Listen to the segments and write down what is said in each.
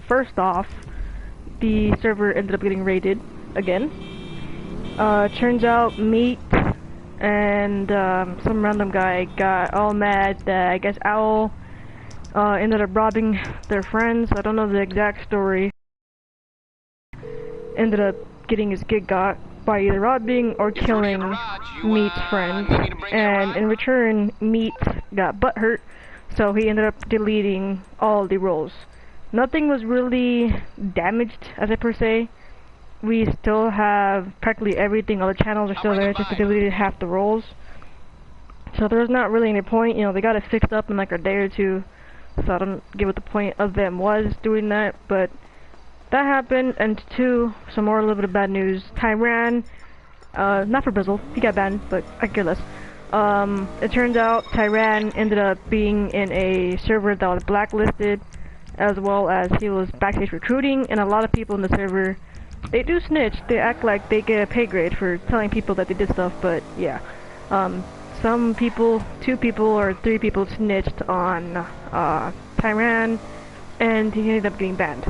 First off, the server ended up getting raided again. Turns out Meat and some random guy got all mad that I guess Owl ended up robbing their friends. I don't know the exact story. Ended up getting his gig got by either robbing or killing Meat's friends, and in return, Meat got butthurt, so he ended up deleting all the roles. Nothing was really damaged, as I per se. We still have practically everything, all the channels are still there, just they deleted half the roles. So there's not really any point, you know, they got it fixed up in like a day or two, so I don't get what the point of them was doing that, but that happened. And two, some more, a little bit of bad news. Tyran, not for Bizzle, he got banned, but I care less. It turns out Tyran ended up being in a server that was blacklisted, as well as he was backstage recruiting, and a lot of people in the server, they do snitch. They act like they get a pay grade for telling people that they did stuff, but yeah. Some people, 2 people or 3 people snitched on Tyran, and he ended up getting banned.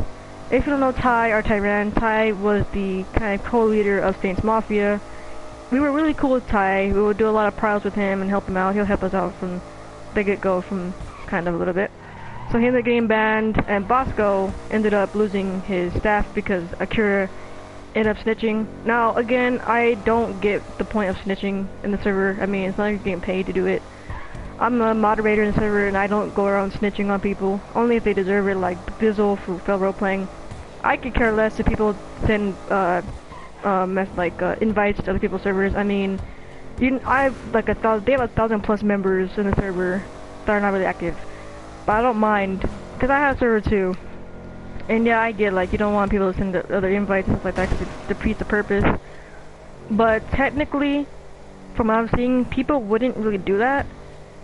If you don't know Ty or Tyran, Ty was the kind of co-leader of Saints Mafia. We were really cool with Ty. We would do a lot of trials with him and help him out. He'll help us out from the get-go, from kind of a little bit. So he ended up getting banned, and Bosco ended up losing his staff because Akira ended up snitching. Now, again, I don't get the point of snitching in the server. I mean, it's not like you're getting paid to do it. I'm a moderator in the server, and I don't go around snitching on people, only if they deserve it, like Bizzle for failed roleplaying. I could care less if people send invites to other people's servers. I mean, I have like they have 1,000+ members in the server that are not really active. But I don't mind, because I have a server too. And yeah, I get like you don't want people to send other invites and stuff like that because it defeats the purpose. But technically, from what I'm seeing, people wouldn't really do that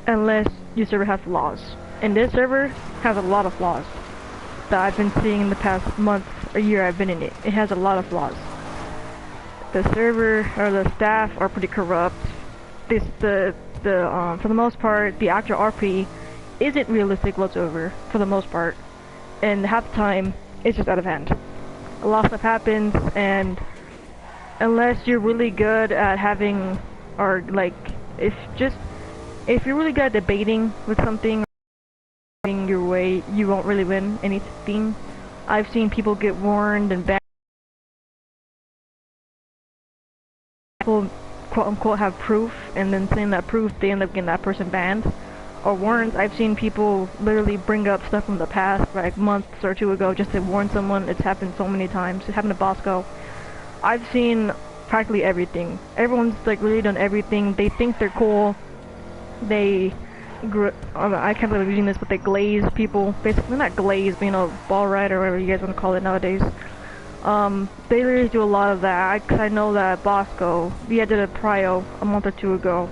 unless your server has flaws. And this server has a lot of flaws that I've been seeing in the past month or year I've been in it. It has a lot of flaws. The server or the staff are pretty corrupt. For the most part, the actual RP isn't realistic whatsoever, for the most part, and half the time it's just out of hand. A lot of stuff happens, and unless you're really good at having, or like, if you're really good at debating with something, your way, you won't really win anything. I've seen people get warned and banned. People quote unquote have proof, and then saying that proof, they end up getting that person banned or warned. I've seen people literally bring up stuff from the past, like months or 2 ago, just to warn someone. It's happened so many times. It happened to Bosco. I've seen practically everything. Everyone's like really done everything. They think they're cool. They I can't believe I'm using this, but they glaze people. Basically, not glaze, but you know, ball ride or whatever you guys want to call it nowadays. They really do a lot of that. Cause I know that Bosco, he did a prio a month or 2 ago,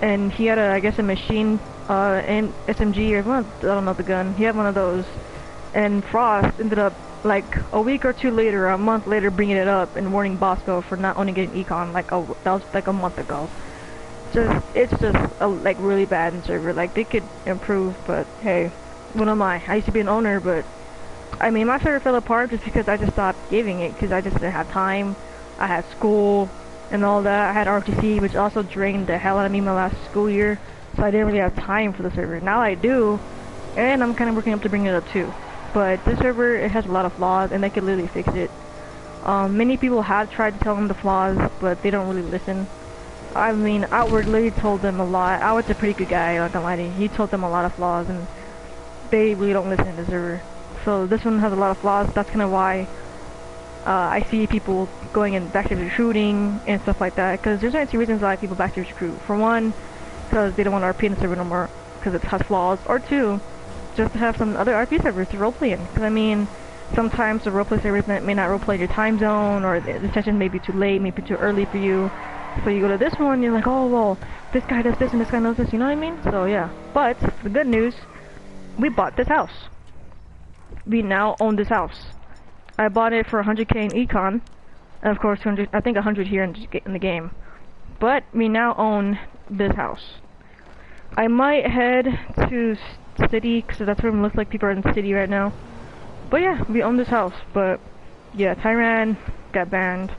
and he had I guess a machine, and SMG or I don't know the gun. He had one of those, and Frost ended up like a week or 2 later, or a month later, bringing it up and warning Bosco for not only getting econ. That was like a month ago. It's just like really bad in server. Like they could improve, but hey, what am I? I used to be an owner, but I mean my server fell apart just because I just stopped giving it because I just didn't have time. I had school and all that. I had RTC, which also drained the hell out of me my last school year, so I didn't really have time for the server. Now I do, and I'm kind of working up to bring it up too. But this server, it has a lot of flaws, and they could literally fix it. Many people have tried to tell them the flaws, but they don't really listen. I mean, outwardly told them a lot. I was a pretty good guy, not gonna lie to you. He told them a lot of flaws, and they really don't listen to the server. So this one has a lot of flaws. That's kind of why I see people going in backstage recruiting and stuff like that. Because there's only 2 reasons why people backstage recruit. For one, because they don't want RP in the server no more, because it has flaws. Or 2, just to have some other RP servers to roleplay in. Because I mean, sometimes the roleplay servers may not roleplay your time zone, or the session may be too late, maybe too early for you. So you go to this one, you're like, oh well, this guy does this and this guy knows this, you know what I mean? So yeah. But the good news, we bought this house. We now own this house. I bought it for 100k in econ, and of course 200, I think 100 here in the game. But we now own this house. I might head to city, because that's what it looks like. People are in the city right now. But yeah, we own this house. But yeah, Tyran got banned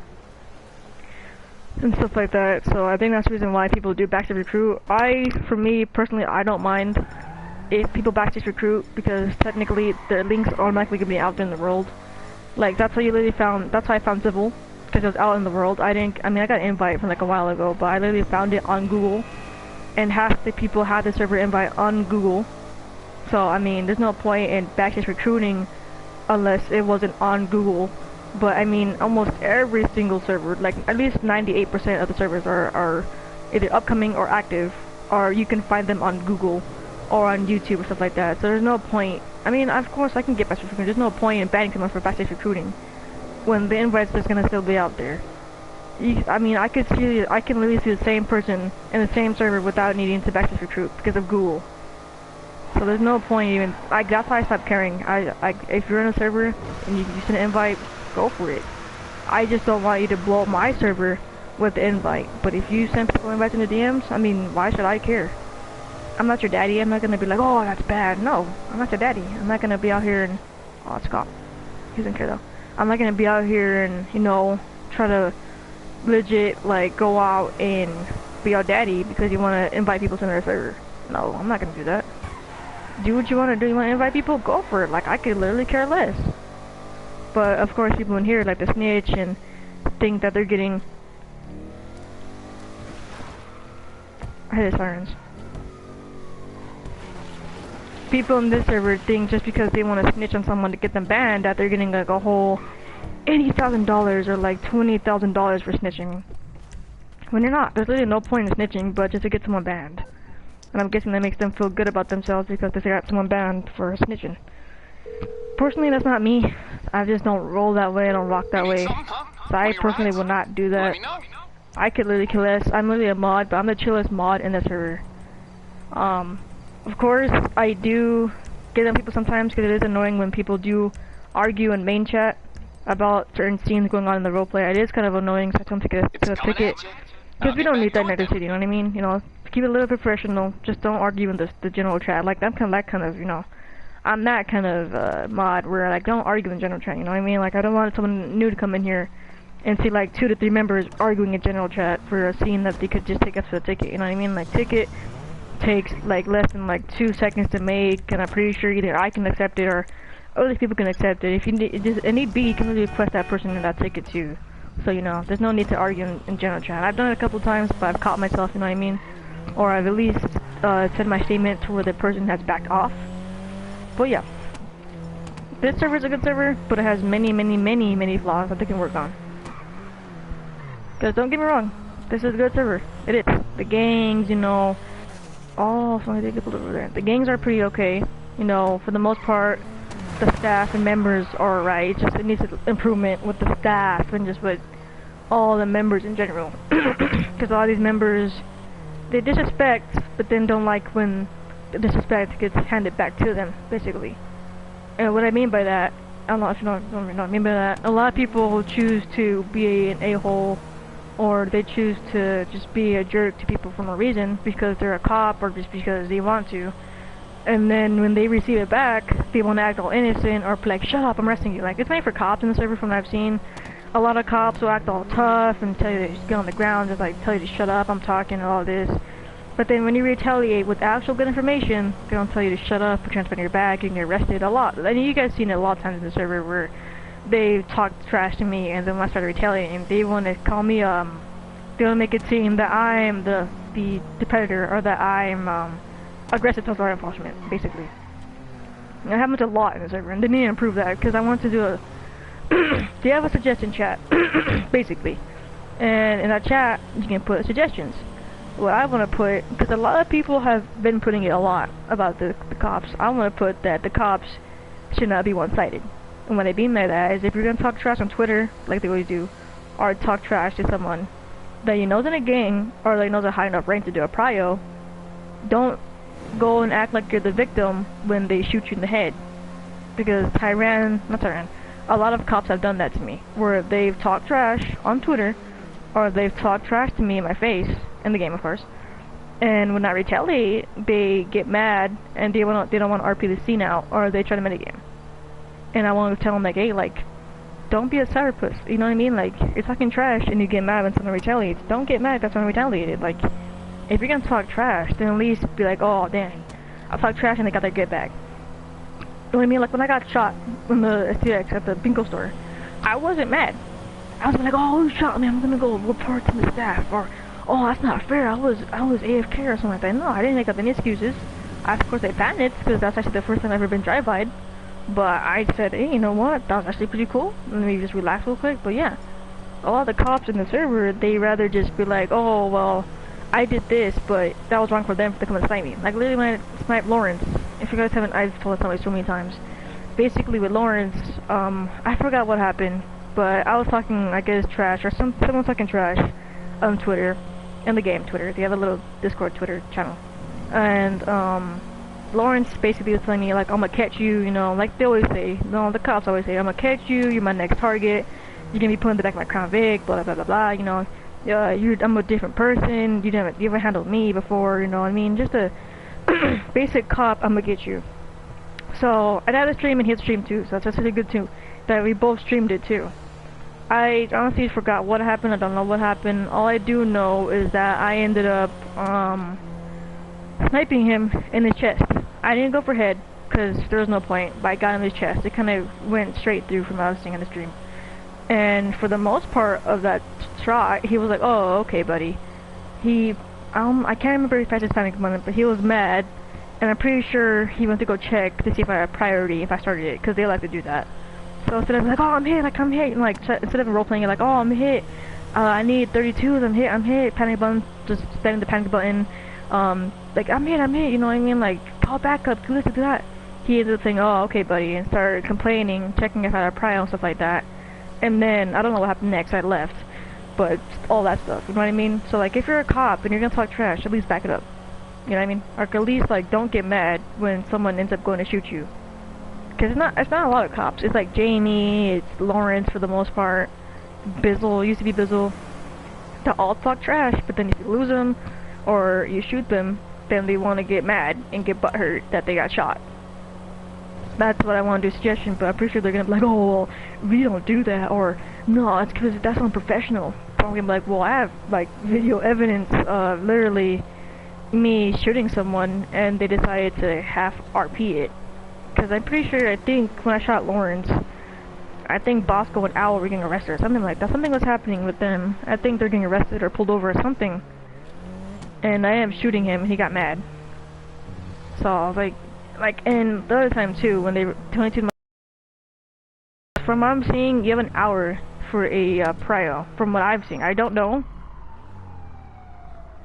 and stuff like that. So I think that's the reason why people do backstage recruit. For me personally, I don't mind if people backstage recruit, because technically their links are automatically gonna be out there in the world. Like that's how you literally found. That's how I found Civil, because it was out in the world. I mean, I got an invite from like a while ago, but I literally found it on Google, and half the people had the server invite on Google. So I mean, there's no point in backstage recruiting unless it wasn't on Google. But I mean, almost every single server, like at least 98% of the servers are either upcoming or active, or you can find them on Google or on YouTube or stuff like that. So there's no point. I mean, of course I can get backstage recruiting. There's no point in banning someone for backstage recruiting when the invite's just gonna still be out there. I mean, I can literally see the same person in the same server without needing to backstage recruit because of Google. So there's no point even. That's why I stopped caring. If you're in a server and you send an invite, go for it. I just don't want you to blow up my server with the invite. But if you send people invites in the DMs, I mean, why should I care? I'm not your daddy. I'm not gonna be like, oh, that's bad. No, I'm not your daddy. I'm not gonna be out here and, oh, it's cop. He doesn't care though. I'm not gonna be out here and, you know, try to legit like go out and be your daddy because you want to invite people to another server. No, I'm not gonna do that. Do what you want to do. You want to invite people? Go for it. Like, I could literally care less. But of course, people in here like to snitch and think that they're getting. I hear the sirens. People in this server think just because they want to snitch on someone to get them banned that they're getting like a whole $80,000 or like $20,000 for snitching. When you're not. There's literally no point in snitching, but just to get someone banned. And I'm guessing that makes them feel good about themselves because they got someone banned for snitching. Personally, that's not me. I just don't roll that way. I don't rock that way. So I personally will not do that. I could literally kill less. I'm literally a mod, but I'm the chillest mod in the server. Of course, I do get on people sometimes because it is annoying when people do argue in main chat about certain scenes going on in the roleplay. It is kind of annoying, so I tend to get a ticket. Because we don't need that in Nether City, you know what I mean? You know, keep it a little bit professional. Just don't argue in the general chat. Like, I'm kind of, you know, I'm that kind of mod where, like, don't argue in general chat, you know what I mean? Like, I don't want someone new to come in here and see, like, 2 to 3 members arguing in general chat for a scene that they could just take us to a ticket, you know what I mean? Like, ticket takes, like, less than, like, 2 seconds to make, and I'm pretty sure either I can accept it or other people can accept it. If you need B, you can really request that person in that ticket, too. So, you know, there's no need to argue in general chat. I've done it a couple times, but I've caught myself, you know what I mean? Or I've at least said my statement to where the person has backed off. But yeah, this server is a good server, but it has many flaws that they can work on. Cause don't get me wrong, this is a good server. It is. The gangs, you know, oh, so many people over there. The gangs are pretty okay, you know, for the most part. The staff and members are alright. It's just it needs improvement with the staff and just with all the members in general. Because a lot of these members, they disrespect, but then don't like when the disrespect gets handed back to them, basically. And what I mean by that, I don't know if you don't know what I mean by that. A lot of people choose to be an a-hole, or they choose to just be a jerk to people for no reason because they're a cop or just because they want to. And then when they receive it back, they want to act all innocent or like, shut up, I'm arresting you. Like, it's made for cops in the server from what I've seen. A lot of cops will act all tough and tell you to just get on the ground, just like tell you to shut up, I'm talking and all this. But then when you retaliate with actual good information, they don't tell you to shut up, put transfer in your bag, you can get arrested a lot. I mean, you guys seen it a lot of times in the server where they talk trash to me, and then when I started retaliating, they want to call me, they want to make it seem that I'm the predator, or that I'm, aggressive towards law enforcement, basically. And it happens a lot in the server, and they need to improve that, because I want to do a, they have a suggestion chat, basically. And in that chat, you can put suggestions. What I want to put, because a lot of people have been putting it a lot about the cops, I want to put that the cops should not be one-sided. And what I mean by that is if you're going to talk trash on Twitter, like they always do, or talk trash to someone that you know's in a gang, or that you know's a high enough rank to do a prio, don't go and act like you're the victim when they shoot you in the head. Because a lot of cops have done that to me, where they've talked trash on Twitter, or they've talked trash to me in my face, in the game of course, and when I retaliate, they get mad, and they don't want to RP the scene out, or they try to mitigame. and I wanted to tell him like, hey, like, don't be a sourpuss. You know what I mean? Like, you're talking trash and you get mad when someone retaliates. Don't get mad if someone retaliated. Like, if you're gonna talk trash, then at least be like, oh dang, I talked trash and they got their get back. You know what I mean? Like when I got shot in the STX at the bingo store, I wasn't mad. I was like, oh, who shot me? I'm gonna go report to the staff, or oh, that's not fair. I was AFK or something like that. No, I didn't make up any excuses. Of course, I banned it because that's actually the first time I've ever been drive-by'd. But I said, hey, you know what? That was actually pretty cool. Let me just relax real quick. But yeah, a lot of the cops in the server, they rather just be like, oh, well, I did this, but that was wrong for them to come and snipe me. Like literally when I sniped Lawrence, if you guys haven't, I've told this so many times. Basically with Lawrence, I forgot what happened, but I was talking, I guess, trash, or someone talking trash on Twitter, in the game Twitter. They have a little Discord Twitter channel. And, Lawrence basically was telling me, like, I'm gonna catch you, you know, like they always say, no, the cops always say, I'm gonna catch you, you're my next target, you're gonna be put in the back of my Crown Vic, blah, blah, blah, blah, you know. I'm a different person, you haven't handled me before, you know what I mean? Just a basic cop, I'm gonna get you. So, I had a stream and he had a stream too, so that's really good too, that we both streamed it too. I honestly forgot what happened, I don't know what happened. All I do know is that I ended up, sniping him in his chest. I didn't go for head, because there was no point, but I got him in his chest. It kind of went straight through from what I was seeing on the stream. And for the most part of that shot, he was like, oh, okay, buddy. I can't remember if I just panicked moment, but he was mad, and I'm pretty sure he went to go check to see if I had priority if I started it, because they like to do that. So instead of like, oh, I'm hit, like, I'm hit, and like, instead of role-playing it like, oh, I'm hit, I need 32s, I'm hit, panic button, just spamming the panic button, like, I'm hit, you know what I mean, like, call backup, do this, do that. He ended up saying, oh, okay, buddy, and started complaining, checking if I had a prio and stuff like that. And then, I don't know what happened next, I left. But, all that stuff, you know what I mean? So, like, if you're a cop and you're gonna talk trash, at least back it up. You know what I mean? Or at least, like, don't get mad when someone ends up going to shoot you. Because it's not a lot of cops. It's like Jamie, it's Lawrence for the most part, Bizzle, used to be Bizzle. They all talk trash, but then if you lose them, or you shoot them, then they want to get mad and get butthurt that they got shot. That's what I want to do, suggestion, but I'm pretty sure they're gonna be like, oh, well, we don't do that, or no, it's because that's unprofessional. So I'm gonna be like, well, I have like video evidence of literally me shooting someone and they decided to half RP it. Because I'm pretty sure, I think when I shot Lawrence, I think Bosco and Owl were getting arrested or something like that. Something was happening with them. I think they're getting arrested or pulled over or something. And I am shooting him and he got mad. So I was like, and the other time too, when they were 22 from what I'm seeing, you have an hour for a prio. From what I've seen, I don't know.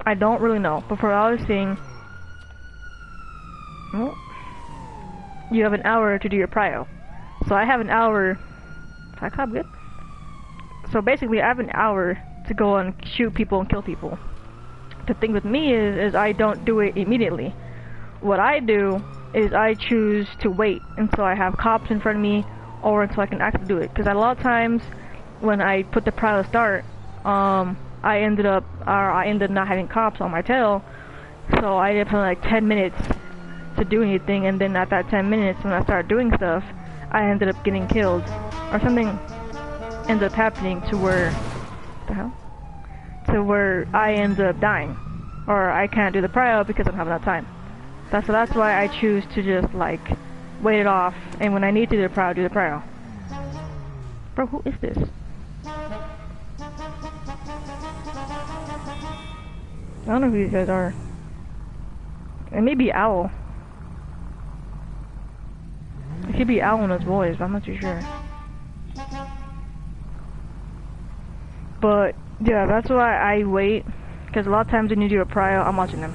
I don't really know, but from what I was seeing, well, you have an hour to do your prio. So I have an hour. I cop good. So basically, I have an hour to go and shoot people and kill people. The thing with me is I don't do it immediately. What I do is I choose to wait until I have cops in front of me, or until I can actually do it. Because a lot of times, when I put the prio to start, I ended up not having cops on my tail, so I ended up having like 10 minutes to do anything, and then at that 10 minutes, when I started doing stuff, I ended up getting killed, or something ended up happening to where, what the hell? To where I ended up dying, or I can't do the prio because I don't have enough time. That's why I choose to just like wait it off, and when I need to do the prio, Bro, who is this? I don't know who these guys are. It may be Owl. It could be Owl in his voice, but I'm not too sure. But yeah, that's why I wait. Because a lot of times when you do a prio, I'm watching them.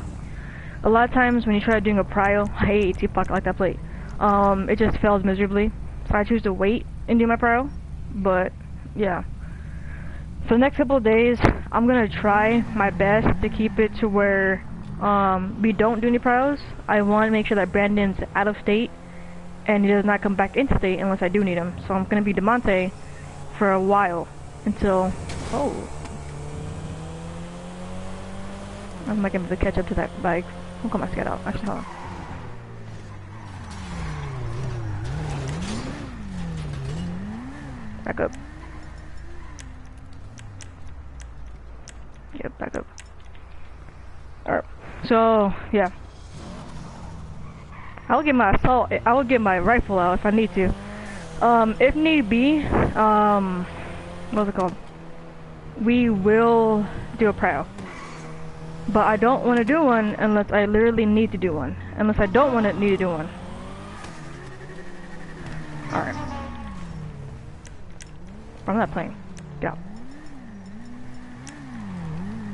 A lot of times when you try doing a prio, I hate Tupac like that plate. It just fails miserably. So I choose to wait and do my prio. But yeah. For the next couple of days, I'm gonna try my best to keep it to where we don't do any prios. I want to make sure that Brandon's out of state and he does not come back into state unless I do need him. So I'm gonna be Demonte for a while until I'm not gonna be able to catch up to that bike. I'll call my scout out. Actually, hold on. Back up. Yep, back up. Alright. So, yeah. I will get my rifle out if I need to. If need be, what's it called? We will do a prowl. But I don't want to do one unless I literally need to do one. Unless I don't want to need to do one. Alright. I'm not playing. Get out.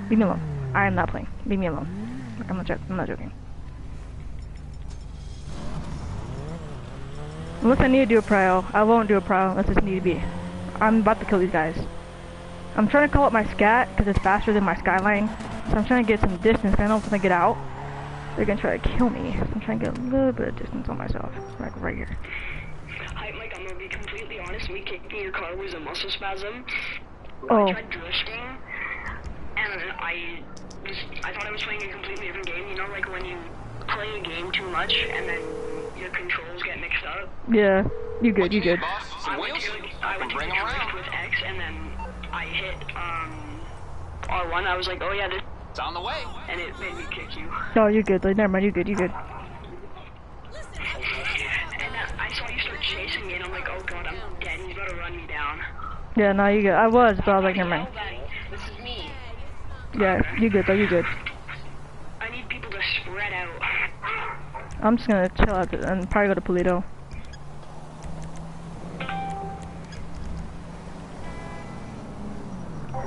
Leave me alone. I am not playing. Leave me alone. Like, I'm not joking. Unless I need to do a prowl, I won't do a prowl unless it's need to be. I'm about to kill these guys. I'm trying to call up my scat because it's faster than my skyline. So I'm trying to get some distance. I know if I get out, they're gonna try to kill me. So I'm trying to get a little bit of distance on myself, like right here. Hi, Mike. I'm gonna be completely honest. Me kicking your car was a muscle spasm. Oh. I tried drifting, and I thought I was playing a completely different game. You know, like when you play a game too much and then your controls get mixed up. Yeah, you good, you good. I went to drift with X, and then I hit R1. I was like, oh yeah, this. It's on the way. And it made me kick you. No, you're good. Like, never mind, you're good, you're good. And I saw you start chasing me, and I'm like, oh god, I'm dead. He's about to run me down. Yeah, no, you good. I was, but I was like, never mind. This is me. Yeah, you good though, you good. I need people to spread out. I'm just gonna chill out and probably go to Polito.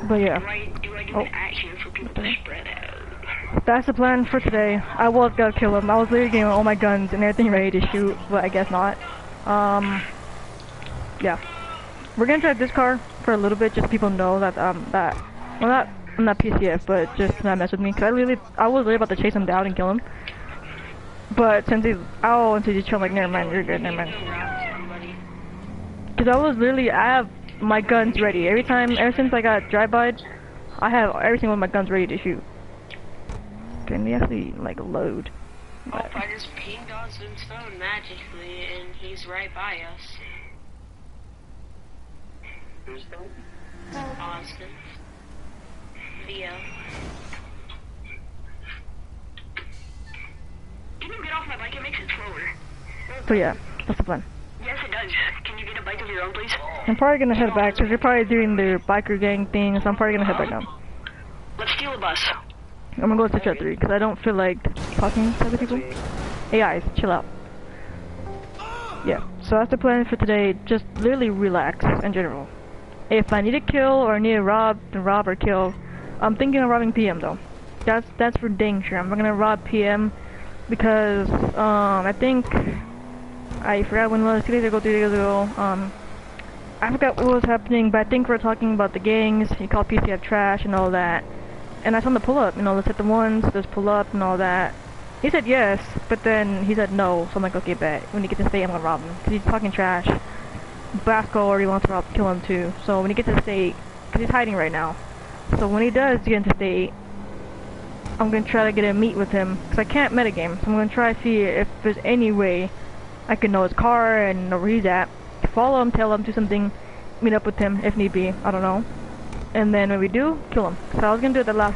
But yeah. Do I do an action for people to spread out? That's the plan for today. I was gonna kill him. I was literally getting all my guns and everything ready to shoot, but I guess not. Yeah. We're gonna try this car for a little bit, just so people know that, well, I'm not PCF, but just not mess with me, cause I was really about to chase him down and kill him. But since he's chill, like, never mind, you're good, never mind. Cause I have my guns ready. Ever since I got drive-by'd, I have everything with my guns ready to shoot. Can we actually, like, load? Oh, I just pinged Austin's phone magically, and he's right by us. Who's that? Austin. Theo. Can you get off my bike? It makes it slower. So yeah, that's the plan. Yes, it does. Can you get a bike of your own, please? I'm probably gonna head back, because you're probably doing the biker gang thing, so I'm probably gonna head back home. Let's steal a bus. I'm gonna go to chat 3, because I don't feel like talking to other people. Hey guys, chill out. Yeah, so that's the plan for today. Just literally relax in general. If I need to kill or need to rob, then rob or kill. I'm thinking of robbing PM though. That's for dang sure. I'm gonna rob PM because I think I forgot when it was 2 days ago, 3 days ago. I forgot what was happening, but I think we're talking about the gangs. He called PCF trash and all that. And I told him to pull up, let's hit the ones, let's pull up and all that. He said yes, but then he said no, so I'm like, okay, bet. When he gets to state, I'm gonna rob him, because he's talking trash. Basco already wants to kill him too, so when he gets to state, because he's hiding right now. So when he does get into state, I'm gonna try to get a meet with him, because I can't metagame, so I'm gonna try to see if there's any way I can know his car and know where he's at. Follow him, tell him, do something, meet up with him if need be, I don't know. And then when we do, kill him. So I was gonna do it the last